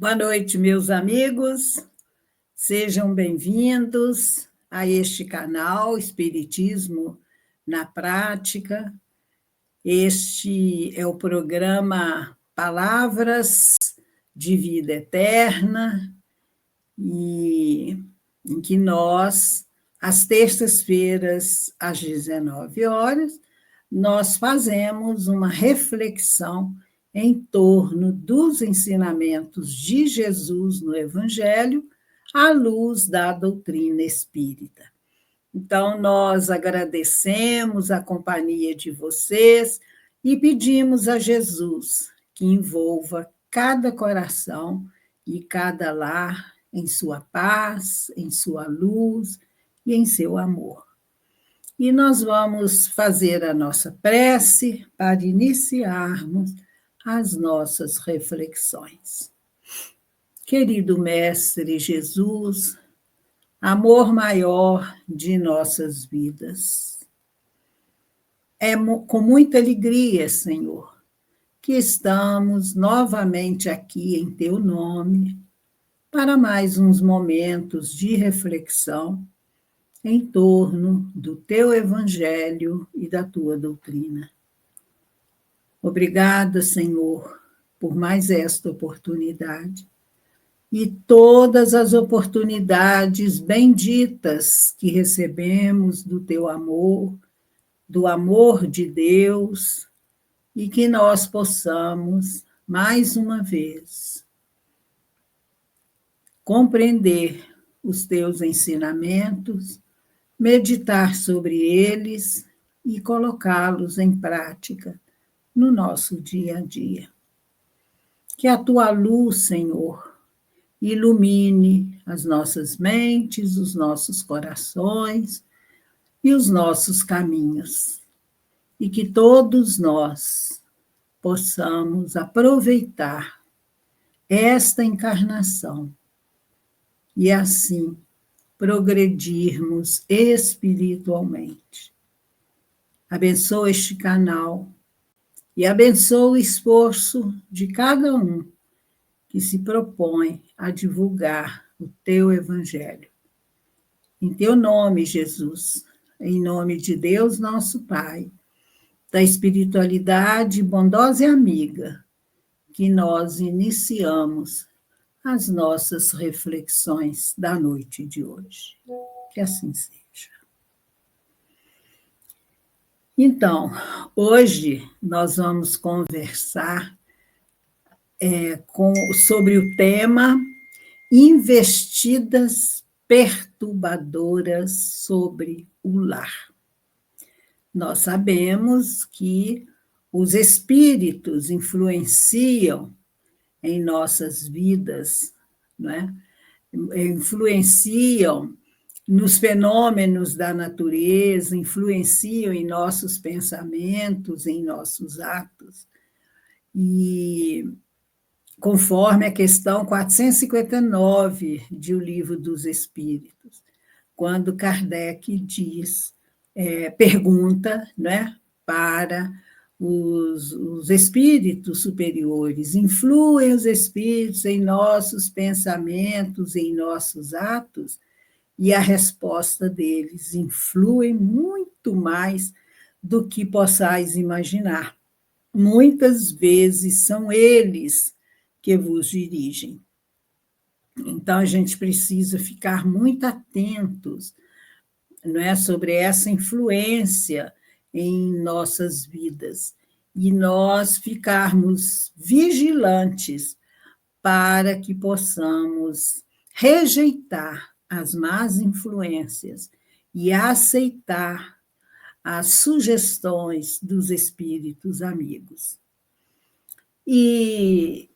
Boa noite, meus amigos. Sejam bem-vindos a este canal Espiritismo na Prática. Este é o programa Palavras de Vida Eterna, e em que nós, às terças-feiras, às 19 horas, nós fazemos uma reflexão em torno dos ensinamentos de Jesus no Evangelho, à luz da doutrina espírita. Então, nós agradecemos a companhia de vocês e pedimos a Jesus que envolva cada coração e cada lar em sua paz, em sua luz e em seu amor. E nós vamos fazer a nossa prece para iniciarmos as nossas reflexões. Querido Mestre Jesus, amor maior de nossas vidas, é com muita alegria, Senhor, que estamos novamente aqui em Teu nome para mais uns momentos de reflexão em torno do Teu Evangelho e da Tua doutrina. Obrigada, Senhor, por mais esta oportunidade e todas as oportunidades benditas que recebemos do Teu amor, do amor de Deus, e que nós possamos, mais uma vez, compreender os Teus ensinamentos, meditar sobre eles e colocá-los em prática no nosso dia a dia. Que a Tua luz, Senhor, ilumine as nossas mentes, os nossos corações e os nossos caminhos, e que todos nós possamos aproveitar esta encarnação e assim progredirmos espiritualmente. Abençoa este canal e abençoa o esforço de cada um que se propõe a divulgar o Teu Evangelho. Em Teu nome, Jesus, em nome de Deus, nosso Pai, da espiritualidade bondosa e amiga, que nós iniciamos as nossas reflexões da noite de hoje. Que assim seja. Então, hoje nós vamos conversar sobre o tema investidas perturbadoras sobre o lar. Nós sabemos que os espíritos influenciam em nossas vidas, não é? Influenciam nos fenômenos da natureza, influenciam em nossos pensamentos, em nossos atos. E conforme a questão 459 de O Livro dos Espíritos, quando Kardec pergunta, né, para os espíritos superiores, influem os espíritos em nossos pensamentos, em nossos atos? E a resposta deles: influem muito mais do que possais imaginar. Muitas vezes são eles que vos dirigem. Então, a gente precisa ficar muito atentos, não é, sobre essa influência em nossas vidas, e nós ficarmos vigilantes para que possamos rejeitar as más influências e aceitar as sugestões dos espíritos amigos. E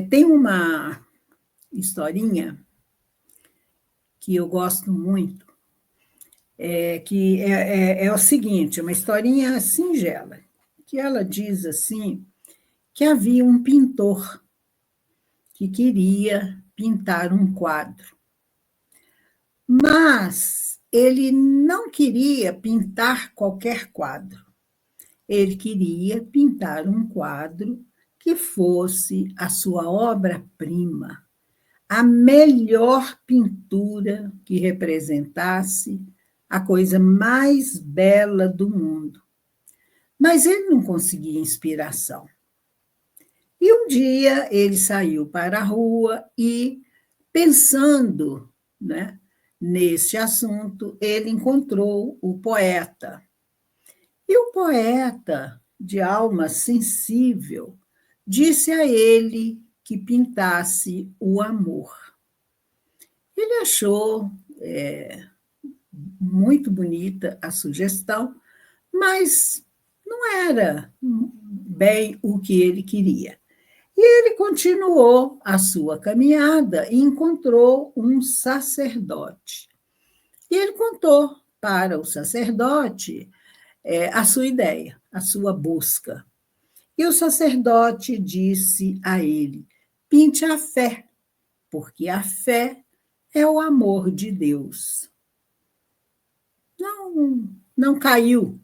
tem uma historinha que eu gosto muito, que é o seguinte, uma historinha singela, que ela diz assim, que havia um pintor que queria pintar um quadro, mas ele não queria pintar qualquer quadro, ele queria pintar um quadro que fosse a sua obra-prima, a melhor pintura que representasse a coisa mais bela do mundo. Mas ele não conseguia inspiração. E um dia ele saiu para a rua e, pensando, né, neste assunto, ele encontrou o poeta. E o poeta, de alma sensível, disse a ele que pintasse o amor. Ele achou muito bonita a sugestão, mas não era bem o que ele queria. E ele continuou a sua caminhada e encontrou um sacerdote. E ele contou para o sacerdote a sua ideia, a sua busca. E o sacerdote disse a ele: pinte a fé, porque a fé é o amor de Deus. Não caiu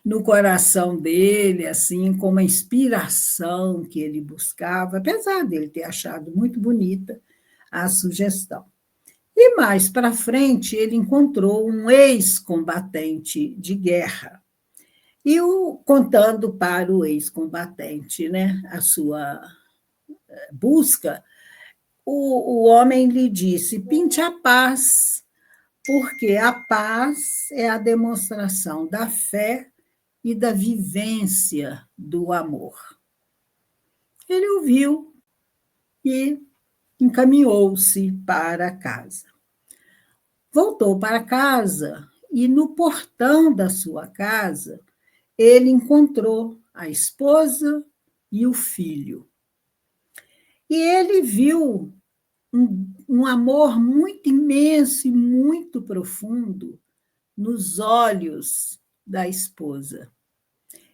no coração dele, assim, como a inspiração que ele buscava, apesar dele ter achado muito bonita a sugestão. E mais para frente, ele encontrou um ex-combatente de guerra. E contando para o ex-combatente, né, a sua busca, o homem lhe disse: pinte a paz, porque a paz é a demonstração da fé e da vivência do amor. Ele ouviu e encaminhou-se para casa. Voltou para casa e, no portão da sua casa, ele encontrou a esposa e o filho. E ele viu um amor muito imenso e muito profundo nos olhos da esposa.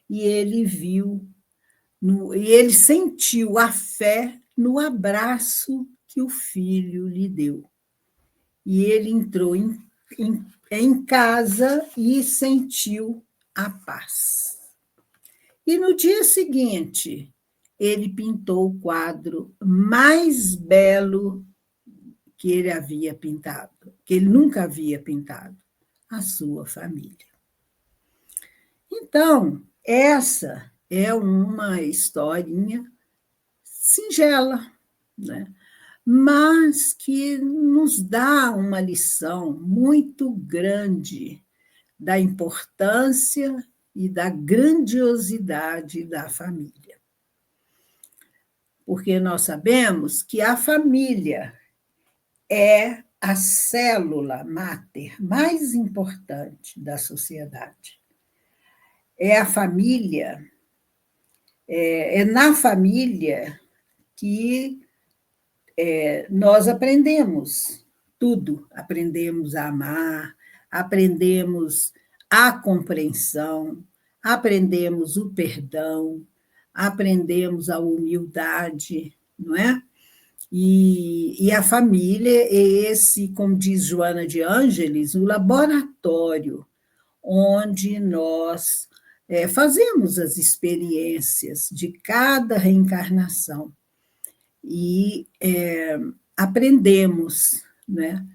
E ele e ele sentiu a fé no abraço que o filho lhe deu. E ele entrou em casa e sentiu a paz. E no dia seguinte, ele pintou o quadro mais belo que ele havia pintado, que ele nunca havia pintado, a sua família. Então, essa é uma historinha singela, né? Mas que nos dá uma lição muito grande da importância e da grandiosidade da família. Porque nós sabemos que a família é a célula máter mais importante da sociedade. É a família, é na família que nós aprendemos tudo. Aprendemos a amar, aprendemos a compreensão, aprendemos o perdão, aprendemos a humildade, não é? E a família é esse, como diz Joana de Ângeles, o laboratório onde nós fazemos as experiências de cada reencarnação e aprendemos, né,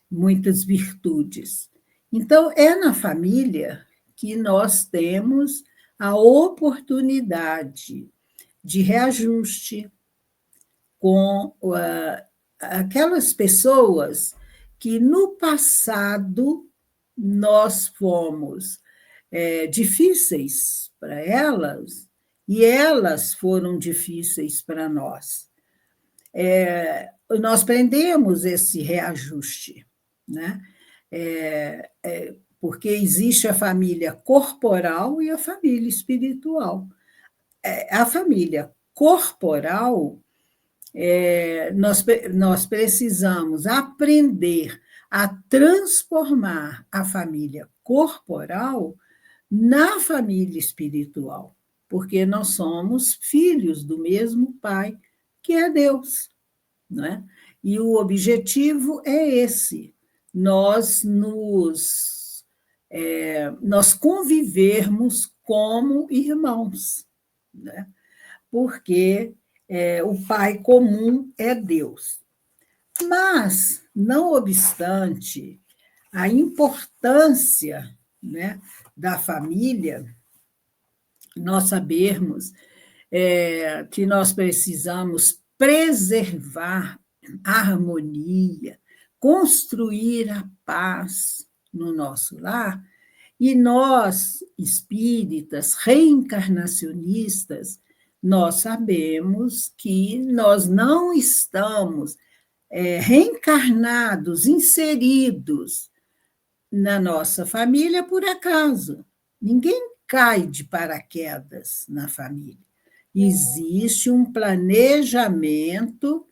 muitas virtudes. Então, é na família que nós temos a oportunidade de reajuste com aquelas pessoas que no passado nós fomos difíceis para elas e elas foram difíceis para nós. Nós prendemos esse reajuste, né? Porque existe a família corporal e a família espiritual. A família corporal, nós precisamos aprender a transformar a família corporal na família espiritual, porque nós somos filhos do mesmo Pai, que é Deus, não é? E o objetivo é esse, nós convivermos como irmãos, né? porque o pai comum é Deus. Mas, não obstante a importância, né, da família, nós sabemos que nós precisamos preservar a harmonia, construir a paz no nosso lar, e nós, espíritas, reencarnacionistas, nós sabemos que nós não estamos reencarnados, inseridos na nossa família por acaso. Ninguém cai de paraquedas na família. Existe um planejamento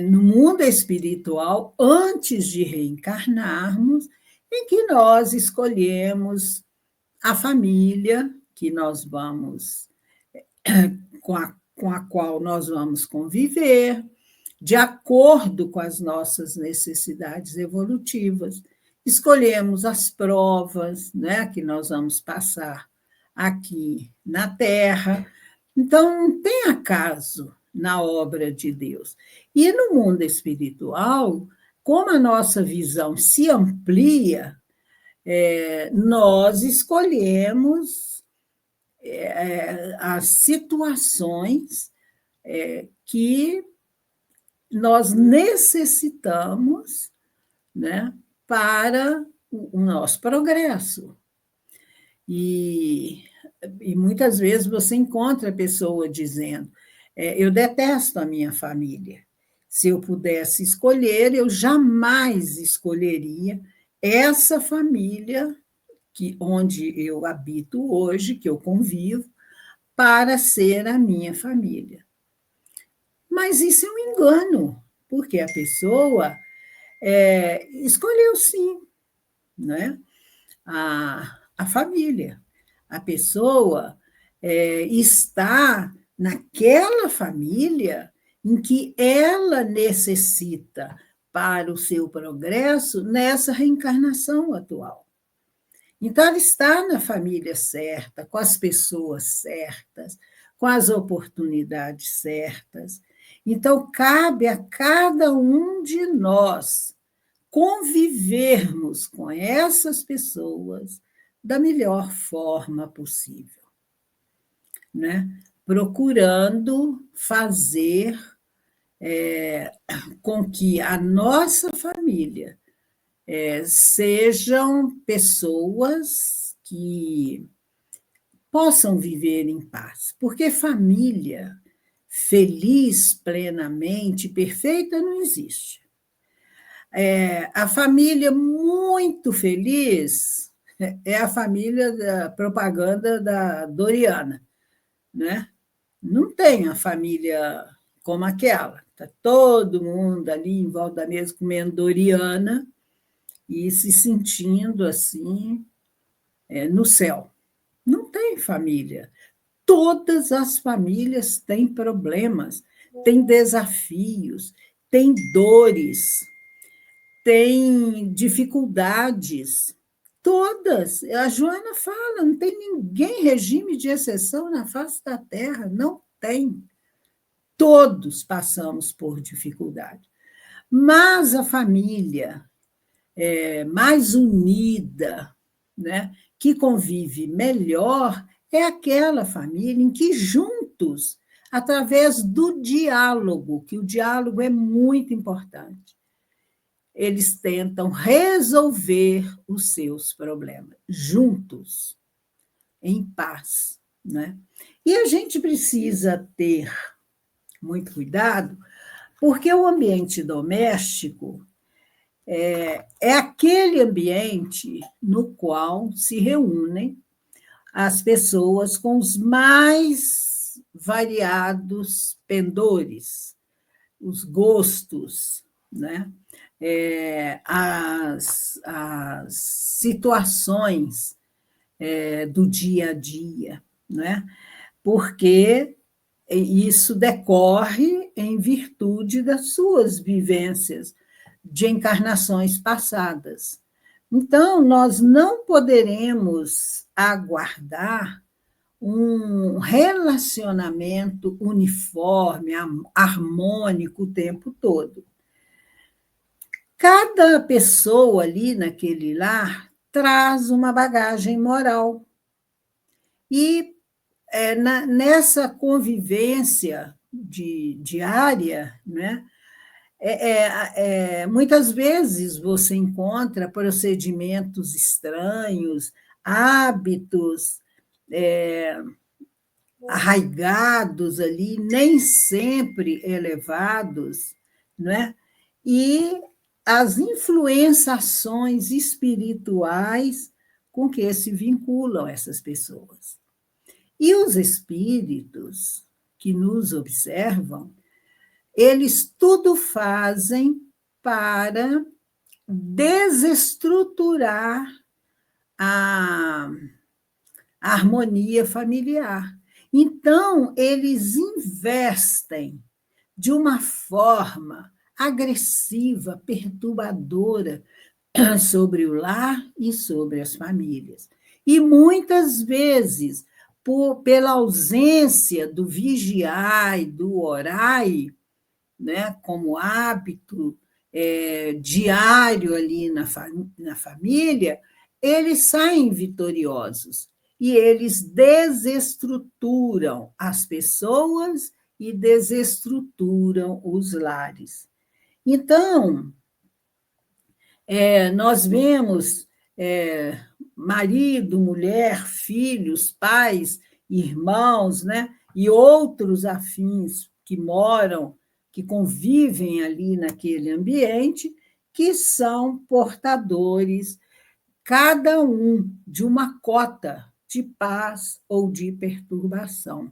no mundo espiritual, antes de reencarnarmos, em que nós escolhemos a família que nós vamos, com a qual nós vamos conviver, de acordo com as nossas necessidades evolutivas. Escolhemos as provas, né, que nós vamos passar aqui na Terra. Então, não tem acaso na obra de Deus. E no mundo espiritual, como a nossa visão se amplia, nós escolhemos as situações que nós necessitamos, né, para o nosso progresso. E muitas vezes você encontra a pessoa dizendo: eu detesto a minha família. Se eu pudesse escolher, eu jamais escolheria essa família onde eu habito hoje, que eu convivo, para ser a minha família. Mas isso é um engano, porque a pessoa escolheu sim, né, a família. A pessoa está naquela família em que ela necessita para o seu progresso nessa reencarnação atual. Então, ela está na família certa, com as pessoas certas, com as oportunidades certas. Então, cabe a cada um de nós convivermos com essas pessoas da melhor forma possível, né? Procurando fazer com que a nossa família sejam pessoas que possam viver em paz, porque família feliz, plenamente, perfeita, não existe. A família muito feliz é a família da propaganda da Doriana, né? Não tem a família como aquela. Está todo mundo ali em volta da mesa comendo Doriana e se sentindo assim no céu. Não tem família. Todas as famílias têm problemas, têm desafios, têm dores, têm dificuldades. Todas. A Joana fala, não tem ninguém regime de exceção na face da Terra, não tem. Todos passamos por dificuldade. Mas a família mais unida, né, que convive melhor, é aquela família em que juntos, através do diálogo, que o diálogo é muito importante, eles tentam resolver os seus problemas, juntos, em paz, né? E a gente precisa ter muito cuidado, porque o ambiente doméstico é aquele ambiente no qual se reúnem as pessoas com os mais variados pendores, os gostos, né? As situações do dia a dia, né? Porque isso decorre em virtude das suas vivências de encarnações passadas. Então, nós não poderemos aguardar um relacionamento uniforme, harmônico o tempo todo. Cada pessoa ali naquele lar traz uma bagagem moral. E nessa convivência diária, né, muitas vezes você encontra procedimentos estranhos, hábitos arraigados ali, nem sempre elevados, né? E as influenciações espirituais com que se vinculam essas pessoas. E os espíritos que nos observam, eles tudo fazem para desestruturar a harmonia familiar. Então, eles investem de uma forma agressiva, perturbadora sobre o lar e sobre as famílias. E muitas vezes, pela ausência do vigiai, do orai, né, como hábito diário ali na família, eles saem vitoriosos e eles desestruturam as pessoas e desestruturam os lares. Então, nós vemos marido, mulher, filhos, pais, irmãos, né, e outros afins que moram, que convivem ali naquele ambiente, que são portadores, cada um, de uma cota de paz ou de perturbação,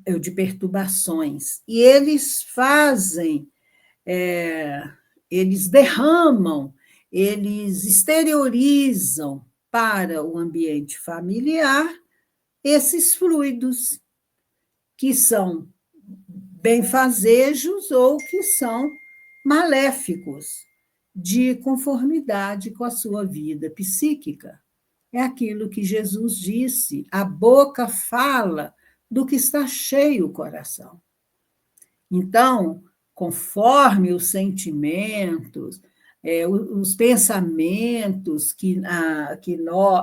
ou de perturbações. E eles fazem, eles derramam, eles exteriorizam para o ambiente familiar esses fluidos, que são benfazejos ou que são maléficos, de conformidade com a sua vida psíquica. É aquilo que Jesus disse: a boca fala do que está cheio o coração. Então, conforme os sentimentos, os pensamentos,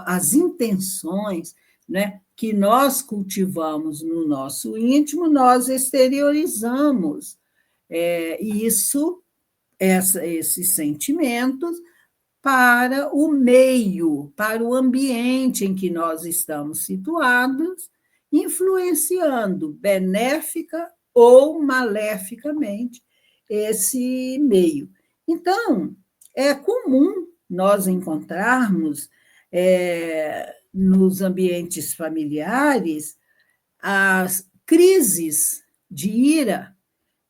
as intenções, né, que nós cultivamos no nosso íntimo, nós exteriorizamos esses sentimentos para o meio, para o ambiente em que nós estamos situados, influenciando benéfica ou maleficamente esse meio. Então, é comum nós encontrarmos nos ambientes familiares as crises de ira,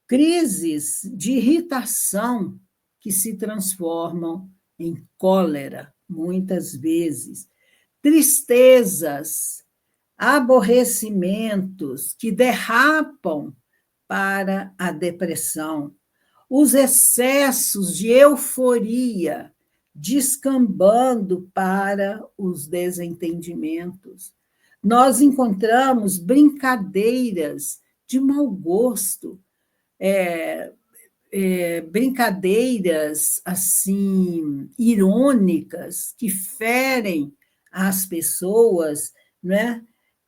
crises de irritação que se transformam em cólera, muitas vezes, tristezas, aborrecimentos que derrapam para a depressão, os excessos de euforia descambando para os desentendimentos. Nós encontramos brincadeiras de mau gosto, brincadeiras assim irônicas que ferem as pessoas, né?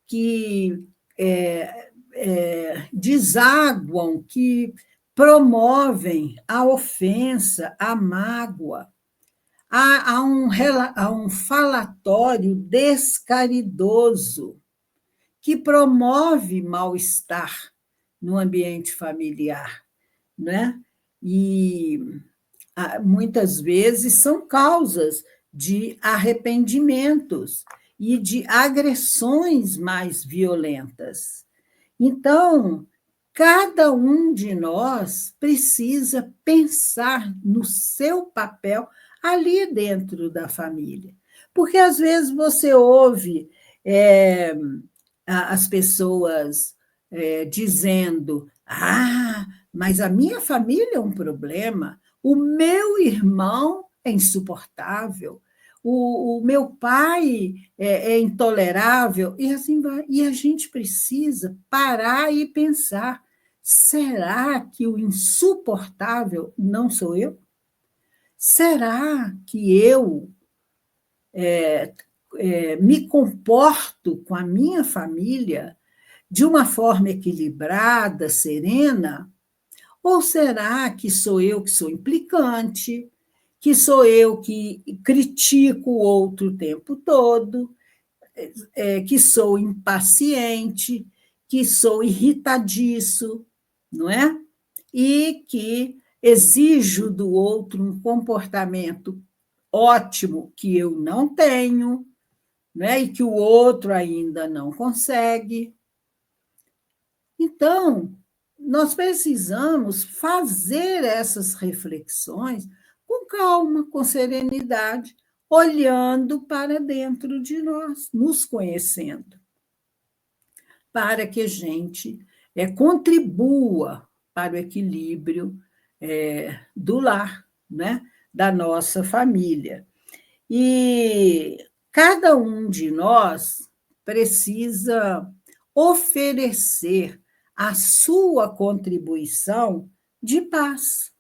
Que desaguam, que promovem a ofensa, a mágoa. Há um falatório descaridoso que promove mal-estar no ambiente familiar, né? E muitas vezes são causas de arrependimentos e de agressões mais violentas. Então, cada um de nós precisa pensar no seu papel ali dentro da família. Porque, às vezes, você ouve as pessoas dizendo: mas a minha família é um problema, o meu irmão é insuportável, o meu pai é intolerável, e assim vai. E a gente precisa parar e pensar: será que o insuportável não sou eu? Será que eu me comporto com a minha família de uma forma equilibrada, serena? Ou será que sou eu que sou implicante, que sou eu que critico o outro o tempo todo, que sou impaciente, que sou irritadiço, não é? E que exijo do outro um comportamento ótimo que eu não tenho, né? E que o outro ainda não consegue. Então, nós precisamos fazer essas reflexões com calma, com serenidade, olhando para dentro de nós, nos conhecendo, para que a gente contribua para o equilíbrio do lar, né? Da nossa família. E cada um de nós precisa oferecer a sua contribuição de paz.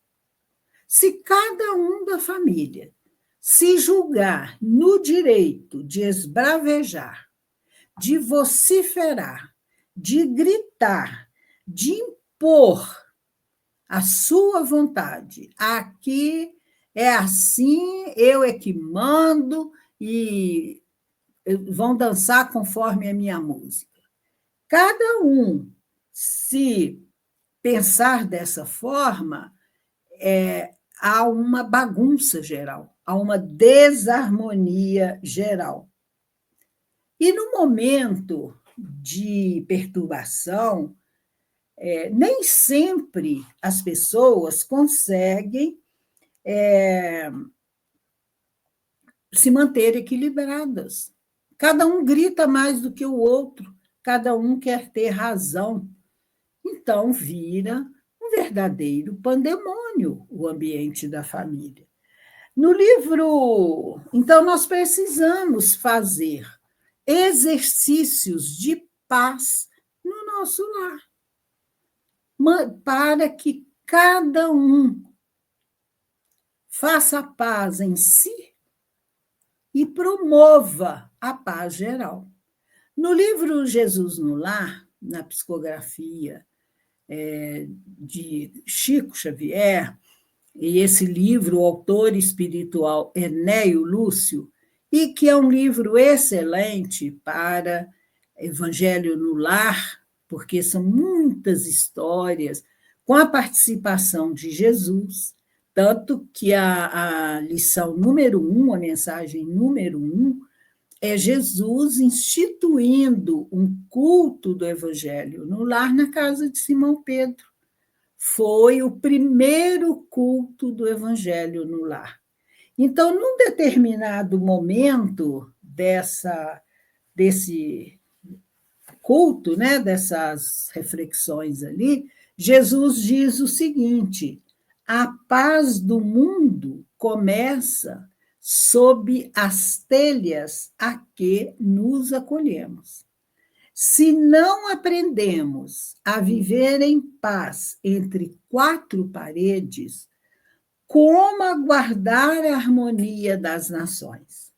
Se cada um da família se julgar no direito de esbravejar, de vociferar, de gritar, de impor a sua vontade, aqui é assim, eu é que mando e vão dançar conforme a minha música. Cada um, se pensar dessa forma, há uma bagunça geral, há uma desarmonia geral. E no momento de perturbação, nem sempre as pessoas conseguem se manter equilibradas. Cada um grita mais do que o outro, cada um quer ter razão. Então, vira um verdadeiro pandemônio o ambiente da família. No livro, então, nós precisamos fazer exercícios de paz no nosso lar, para que cada um faça a paz em si e promova a paz geral. No livro Jesus no Lar, na psicografia de Chico Xavier, e esse livro, o autor espiritual Enéio Lúcio, e que é um livro excelente para Evangelho no Lar, porque são muitas histórias com a participação de Jesus, tanto que a lição número 1, a mensagem número 1, é Jesus instituindo um culto do Evangelho no lar na casa de Simão Pedro. Foi o primeiro culto do Evangelho no lar. Então, num determinado momento desse culto, né, dessas reflexões ali, Jesus diz o seguinte: a paz do mundo começa sob as telhas a que nos acolhemos. Se não aprendemos a viver em paz entre quatro paredes, como aguardar a harmonia das nações?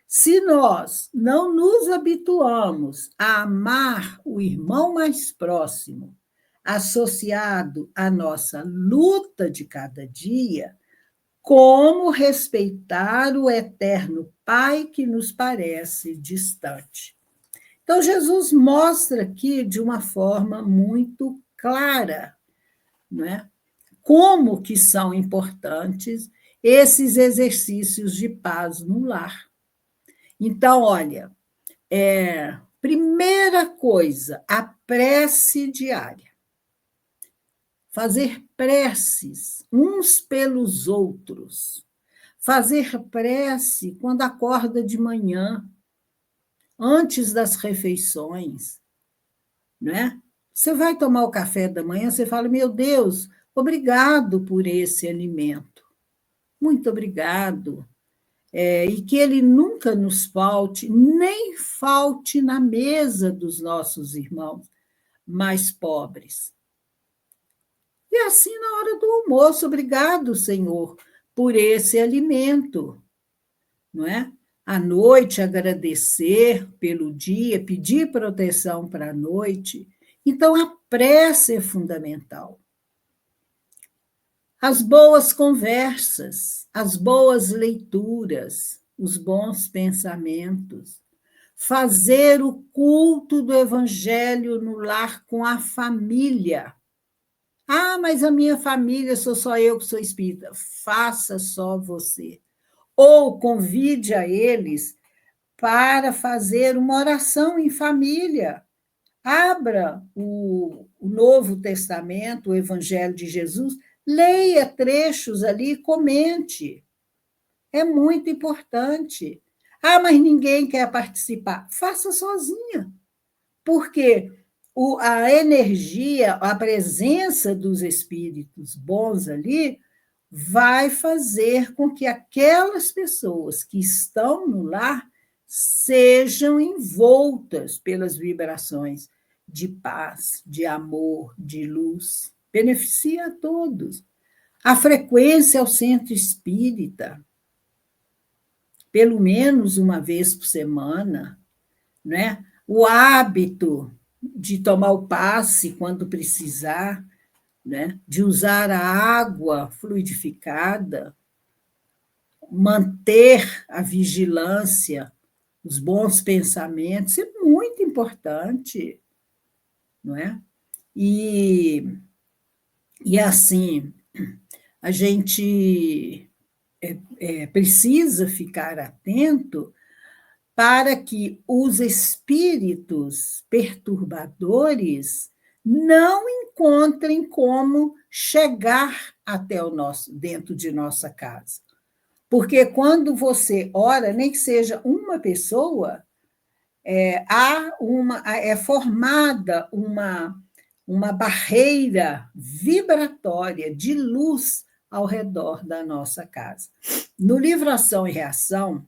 Se nós não nos habituamos a amar o irmão mais próximo, associado à nossa luta de cada dia, como respeitar o eterno Pai que nos parece distante? Então, Jesus mostra aqui de uma forma muito clara, não é? Como que são importantes esses exercícios de paz no lar. Então, olha, primeira coisa, a prece diária. Fazer preces uns pelos outros. Fazer prece quando acorda de manhã, antes das refeições, né? Você vai tomar o café da manhã, você fala: meu Deus, obrigado por esse alimento. Muito obrigado. e que ele nunca nos falte, nem falte na mesa dos nossos irmãos mais pobres. E assim, na hora do almoço, obrigado, Senhor, por esse alimento, não é? À noite, agradecer pelo dia, pedir proteção para a noite. Então, a prece é fundamental. As boas conversas, as boas leituras, os bons pensamentos, fazer o culto do evangelho no lar com a família. Ah, mas a minha família sou só eu que sou espírita. Faça só você. Ou convide a eles para fazer uma oração em família. Abra o Novo Testamento, o Evangelho de Jesus, leia trechos ali e comente. É muito importante. Ah, mas ninguém quer participar. Faça sozinha. Porque a energia, a presença dos espíritos bons ali, vai fazer com que aquelas pessoas que estão no lar sejam envoltas pelas vibrações de paz, de amor, de luz. Beneficia a todos. A frequência ao centro espírita, pelo menos uma vez por semana, né? O hábito de tomar o passe quando precisar, né? De usar a água fluidificada, manter a vigilância, os bons pensamentos, é muito importante, não é? E assim, a gente precisa ficar atento para que os espíritos perturbadores não encontrem como chegar até o nosso, dentro de nossa casa. Porque quando você ora, nem que seja uma pessoa, é formada uma barreira vibratória de luz ao redor da nossa casa. No livro Ação e Reação,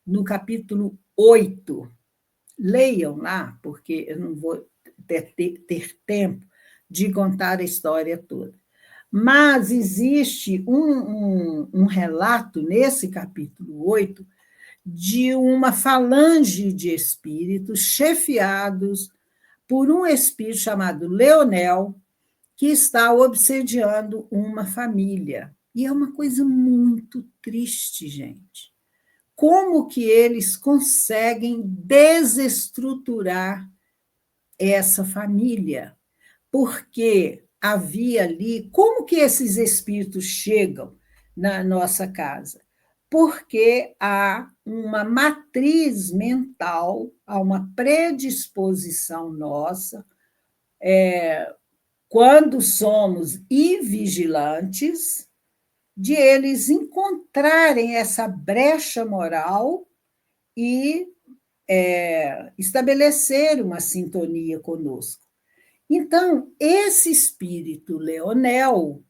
no capítulo 8, leiam lá, porque eu não vou ter tempo de contar a história toda. Mas existe um relato nesse capítulo 8 de uma falange de espíritos chefiados por um espírito chamado Leonel, que está obsediando uma família. E é uma coisa muito triste, gente. Como que eles conseguem desestruturar essa família? Porque havia ali, como que esses espíritos chegam na nossa casa? Porque há uma matriz mental, há uma predisposição nossa, quando somos invigilantes, de eles encontrarem essa brecha moral e estabelecer uma sintonia conosco. Então, esse espírito Leonel,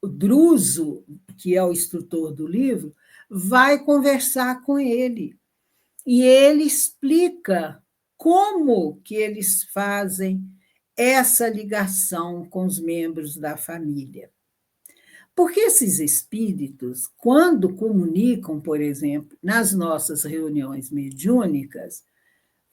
o Druso, que é o instrutor do livro, vai conversar com ele. E ele explica como que eles fazem essa ligação com os membros da família. Porque esses espíritos, quando comunicam, por exemplo, nas nossas reuniões mediúnicas,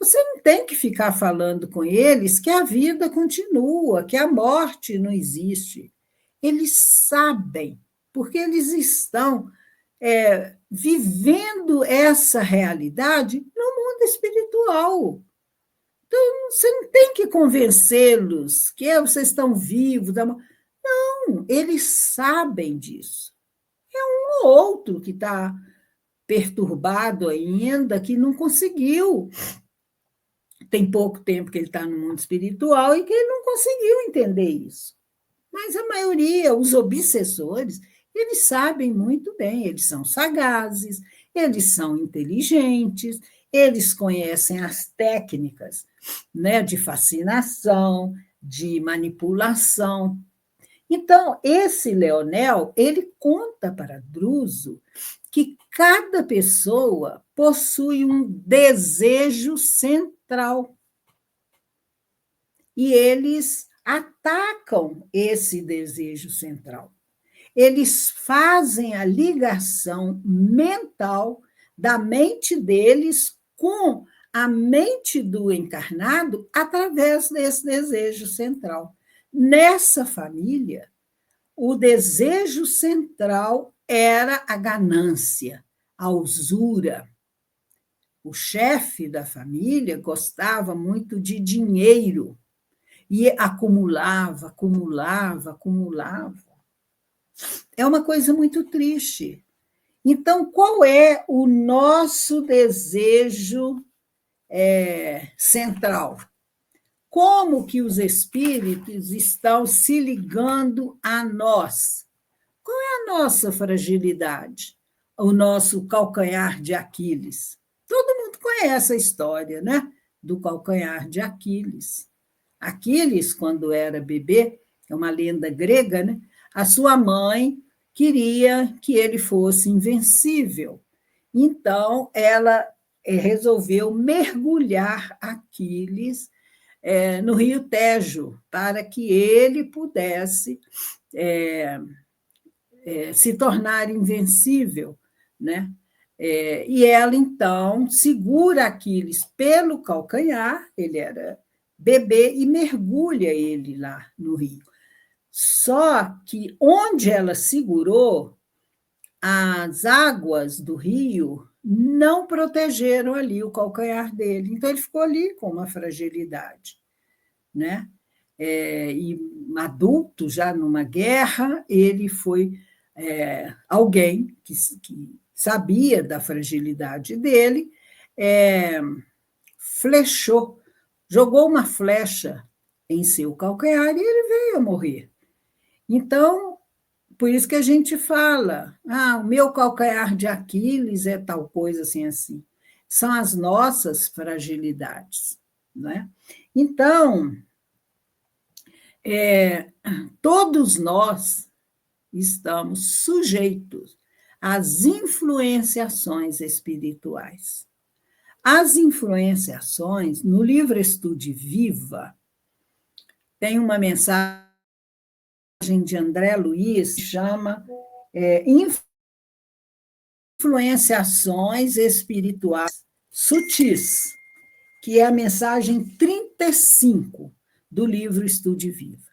você não tem que ficar falando com eles que a vida continua, que a morte não existe. Eles sabem, porque eles estão vivendo essa realidade no mundo espiritual. Então, você não tem que convencê-los que vocês estão vivos. Não, eles sabem disso. É um ou outro que está perturbado ainda, que não conseguiu. Tem pouco tempo que ele está no mundo espiritual e que ele não conseguiu entender isso. Mas a maioria, os obsessores, eles sabem muito bem, eles são sagazes, eles são inteligentes, eles conhecem as técnicas, né, de fascinação, de manipulação. Então, esse Leonel, ele conta para Druso que cada pessoa possui um desejo central. E eles atacam esse desejo central. Eles fazem a ligação mental da mente deles com a mente do encarnado através desse desejo central. Nessa família, o desejo central era a ganância, a usura. O chefe da família gostava muito de dinheiro e acumulava, acumulava, acumulava. É uma coisa muito triste. Então, qual é o nosso desejo central? Como que os espíritos estão se ligando a nós? Qual é a nossa fragilidade? O nosso calcanhar de Aquiles. Todo mundo conhece a história, né? Do calcanhar de Aquiles. Aquiles, quando era bebê, é uma lenda grega, né? A sua mãe queria que ele fosse invencível. Então, ela resolveu mergulhar Aquiles no rio Tejo, para que ele pudesse se tornar invencível, né? E ela, então, segura Aquiles pelo calcanhar, ele era bebê, e mergulha ele lá no rio. Só que onde ela segurou, as águas do rio não protegeram ali o calcanhar dele. Então, ele ficou ali com uma fragilidade, né? E adulto, já numa guerra, ele foi alguém que sabia da fragilidade dele, flechou, jogou uma flecha em seu calcanhar e ele veio a morrer. Então, por isso que a gente fala, o meu calcanhar de Aquiles é tal coisa assim, assim. São as nossas fragilidades, né? Então, todos nós estamos sujeitos às influenciações espirituais. As influenciações, no livro Estude Viva, tem uma mensagem de André Luiz que chama Influenciações Espirituais Sutis, que é a mensagem 35 do livro Estude Viva.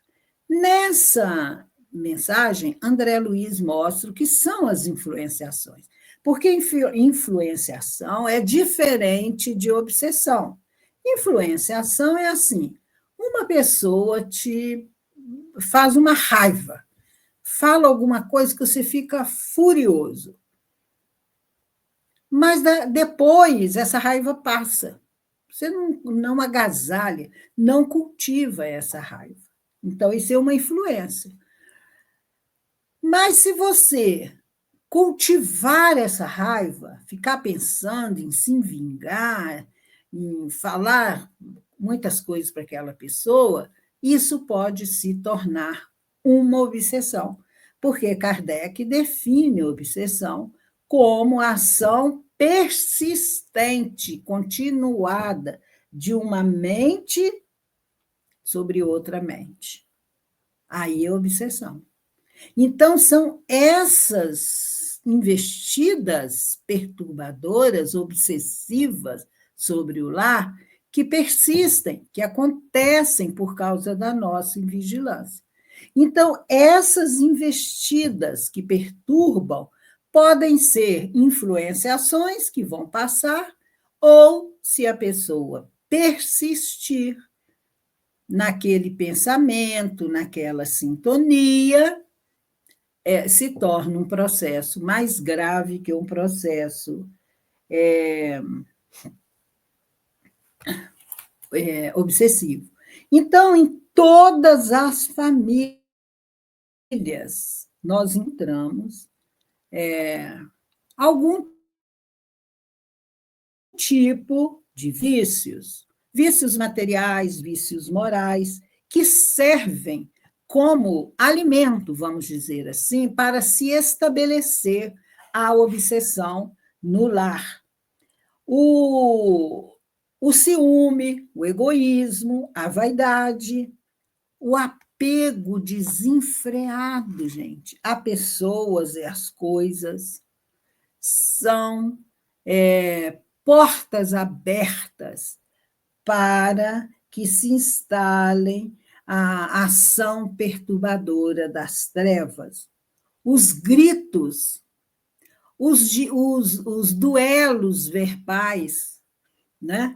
Nessa mensagem, André Luiz mostra o que são as influenciações, porque influenciação é diferente de obsessão. Influenciação é assim, uma pessoa te faz uma raiva, fala alguma coisa que você fica furioso, mas depois essa raiva passa. Você não agasalha, não cultiva essa raiva. Então, isso é uma influência. Mas se você cultivar essa raiva, ficar pensando em se vingar, em falar muitas coisas para aquela pessoa, isso pode se tornar uma obsessão, porque Kardec define a obsessão como a ação persistente, continuada, de uma mente sobre outra mente. Aí é obsessão. Então, são essas investidas perturbadoras, obsessivas sobre o lar, que persistem, que acontecem por causa da nossa invigilância. Então, essas investidas que perturbam podem ser influenciações que vão passar, ou, se a pessoa persistir naquele pensamento, naquela sintonia, se torna um processo mais grave que um processo obsessivo. Então, em todas as famílias, nós encontramos algum tipo de vícios, vícios materiais, vícios morais, que servem como alimento, vamos dizer assim, para se estabelecer a obsessão no lar. O ciúme, o egoísmo, a vaidade, o apego desenfreado, gente, a pessoas e às coisas, são portas abertas para que se instalem a ação perturbadora das trevas. Os gritos, os duelos verbais, né?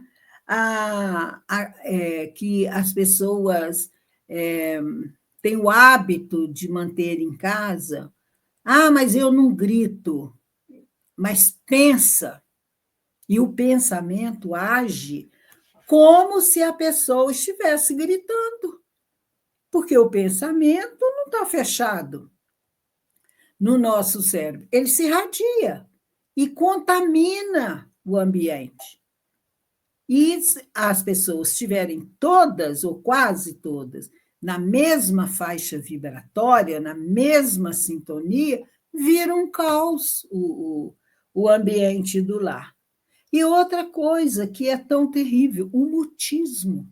Que as pessoas têm o hábito de manter em casa. Ah, mas eu não grito, mas pensa, e o pensamento age como se a pessoa estivesse gritando, porque o pensamento não está fechado no nosso cérebro, ele se irradia e contamina o ambiente. E as pessoas estiverem todas, ou quase todas, na mesma faixa vibratória, na mesma sintonia, vira um caos o ambiente do lar. E outra coisa que é tão terrível, o mutismo.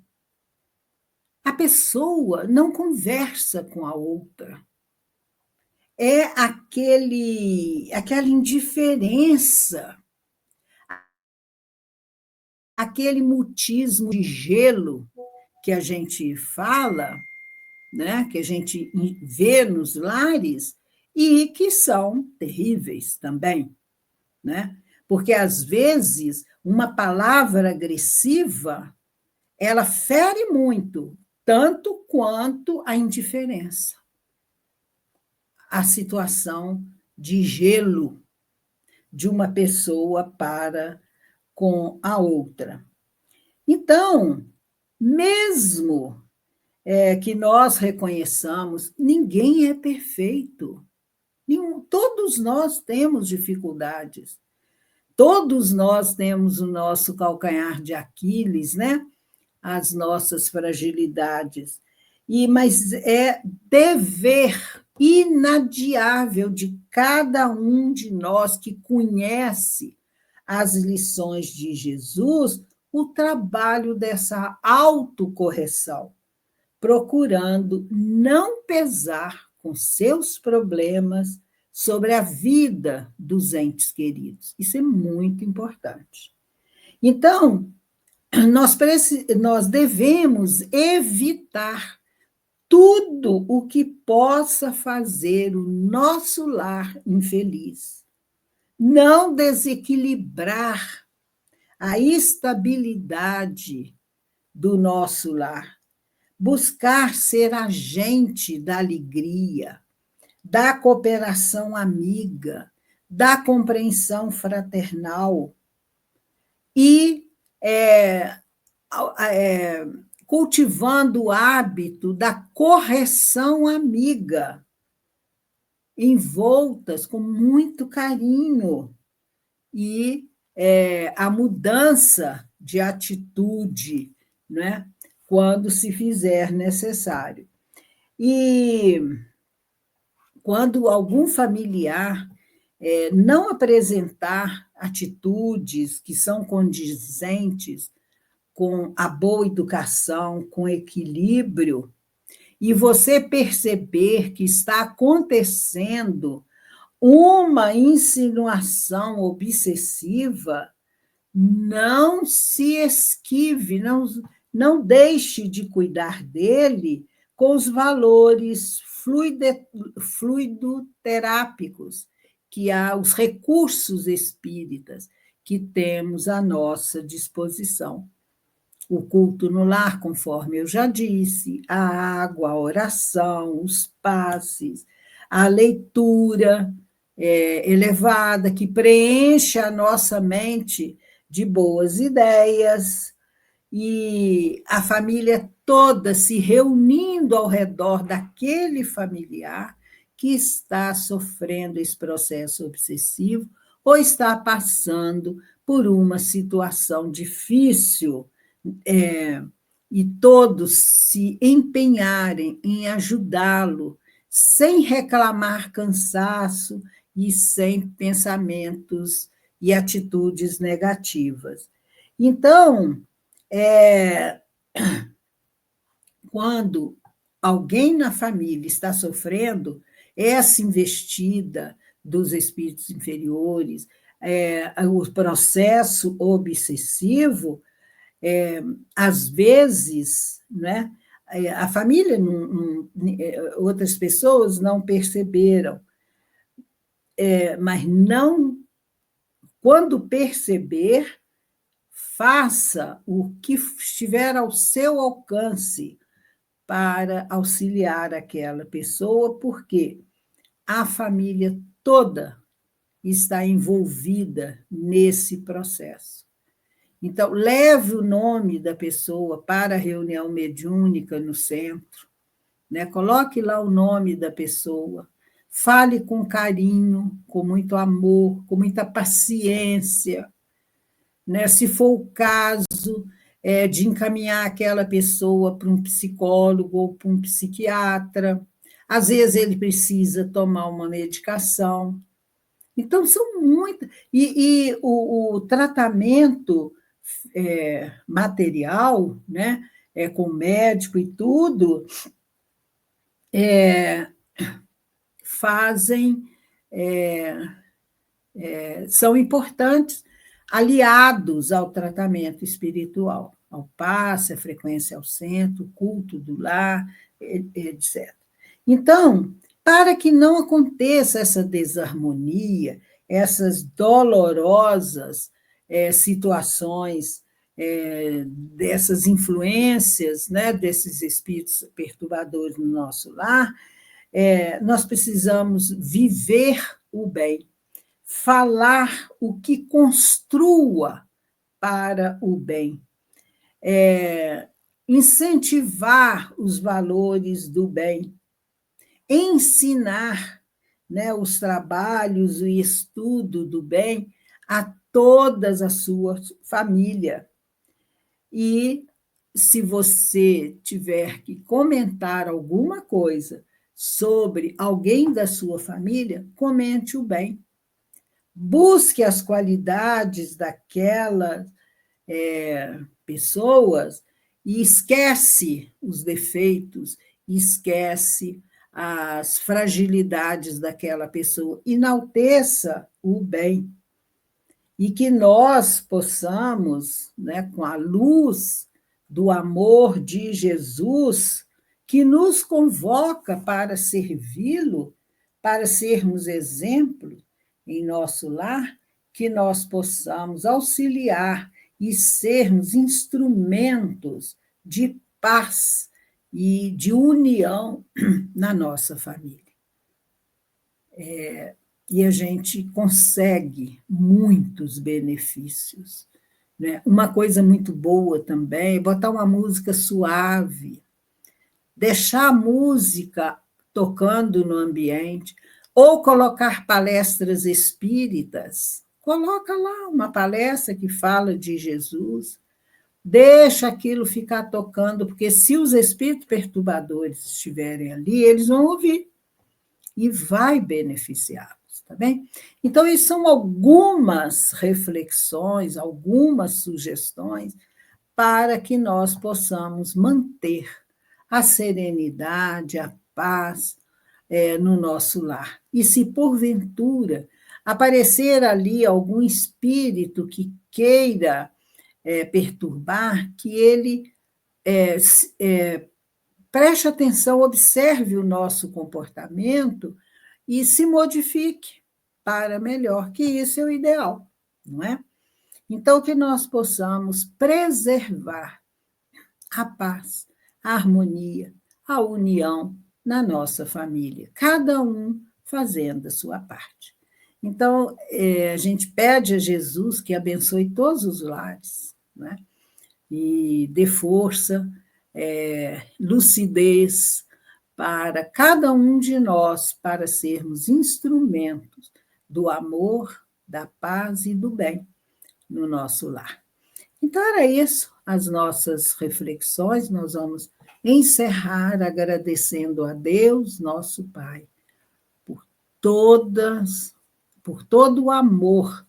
A pessoa não conversa com a outra. É aquela indiferença, aquele mutismo de gelo que a gente fala, né, que a gente vê nos lares, e que são terríveis também, né? Porque, às vezes, uma palavra agressiva, ela fere muito, tanto quanto a indiferença, a situação de gelo de uma pessoa para com a outra. Então, mesmo que nós reconheçamos, ninguém é perfeito. Todos nós temos dificuldades. Todos nós temos o nosso calcanhar de Aquiles, né? As nossas fragilidades. Mas é dever inadiável de cada um de nós que conhece as lições de Jesus, o trabalho dessa autocorreção, procurando não pesar com seus problemas sobre a vida dos entes queridos. Isso é muito importante. Então, nós devemos evitar tudo o que possa fazer o nosso lar infeliz, não desequilibrar a estabilidade do nosso lar, buscar ser agente da alegria, da cooperação amiga, da compreensão fraternal e cultivando o hábito da correção amiga, envoltas com muito carinho, e a mudança de atitude, né, quando se fizer necessário. E quando algum familiar não apresentar atitudes que são condizentes com a boa educação, com equilíbrio, e você perceber que está acontecendo uma insinuação obsessiva, não se esquive, não deixe de cuidar dele com os valores fluidoterápicos, que há, os recursos espíritas que temos à nossa disposição. O culto no lar, conforme eu já disse, a água, a oração, os passes, a leitura elevada, que preenche a nossa mente de boas ideias, e a família toda se reunindo ao redor daquele familiar que está sofrendo esse processo obsessivo ou está passando por uma situação difícil, e todos se empenharem em ajudá-lo, sem reclamar cansaço e sem pensamentos e atitudes negativas. Então, quando alguém na família está sofrendo, essa investida dos espíritos inferiores, o processo obsessivo, às vezes, né, a família, outras pessoas não perceberam, mas não, quando perceber, faça o que estiver ao seu alcance para auxiliar aquela pessoa, porque a família toda está envolvida nesse processo. Então, leve o nome da pessoa para a reunião mediúnica no centro, né? Coloque lá o nome da pessoa, fale com carinho, com muito amor, com muita paciência, né? Se for o caso de encaminhar aquela pessoa para um psicólogo ou para um psiquiatra, às vezes ele precisa tomar uma medicação. Então, são muitas. E o tratamento material, né, com médico e tudo, fazem, são importantes, aliados ao tratamento espiritual, ao passe, à frequência ao centro, culto do lar, etc. Então, para que não aconteça essa desarmonia, essas dolorosas situações, dessas influências, né, desses espíritos perturbadores no nosso lar, nós precisamos viver o bem, falar o que construa para o bem, incentivar os valores do bem, ensinar, né, os trabalhos, o estudo do bem a todas a sua família. E se você tiver que comentar alguma coisa sobre alguém da sua família, comente o bem. Busque as qualidades daquelas pessoas e esquece os defeitos, esquece as fragilidades daquela pessoa, enalteça o bem. E que nós possamos, né, com a luz do amor de Jesus, que nos convoca para servi-lo, para sermos exemplo em nosso lar, que nós possamos auxiliar e sermos instrumentos de paz e de união na nossa família. E a gente consegue muitos benefícios, né? Uma coisa muito boa também é botar uma música suave, deixar a música tocando no ambiente, ou colocar palestras espíritas. Coloca lá uma palestra que fala de Jesus, deixa aquilo ficar tocando, porque se os espíritos perturbadores estiverem ali, eles vão ouvir e vai beneficiá-los, tá bem? Então, isso são algumas reflexões, algumas sugestões para que nós possamos manter a serenidade, a paz no nosso lar. E se, porventura, aparecer ali algum espírito que queira perturbar, que ele preste atenção, observe o nosso comportamento e se modifique para melhor, que isso é o ideal, não é? Então, que nós possamos preservar a paz, a harmonia, a união na nossa família, cada um fazendo a sua parte. Então, a gente pede a Jesus que abençoe todos os lares, né? E dê força, lucidez para cada um de nós, para sermos instrumentos do amor, da paz e do bem no nosso lar. Então, era isso, as nossas reflexões. Nós vamos encerrar agradecendo a Deus, nosso Pai, por todas por todo o amor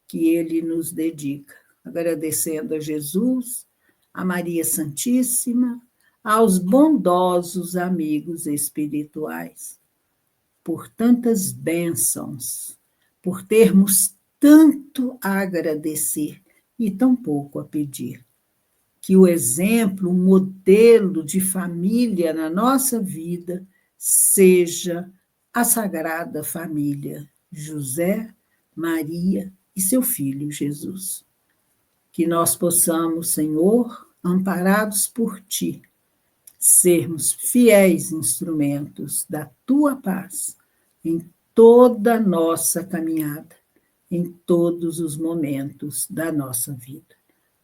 que ele nos dedica. Agradecendo a Jesus, a Maria Santíssima, aos bondosos amigos espirituais, por tantas bênçãos, por termos tanto a agradecer e tão pouco a pedir. Que o exemplo, o modelo de família na nossa vida seja a Sagrada Família, José, Maria e seu filho Jesus. Que nós possamos, Senhor, amparados por Ti, sermos fiéis instrumentos da Tua paz em toda a nossa caminhada, em todos os momentos da nossa vida.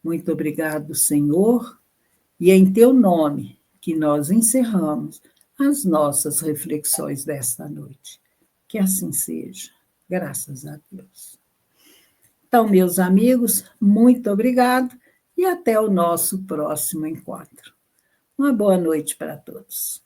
Muito obrigado, Senhor, e é em Teu nome que nós encerramos as nossas reflexões desta noite. Que assim seja, graças a Deus. Então, meus amigos, muito obrigado e até o nosso próximo encontro. Uma boa noite para todos.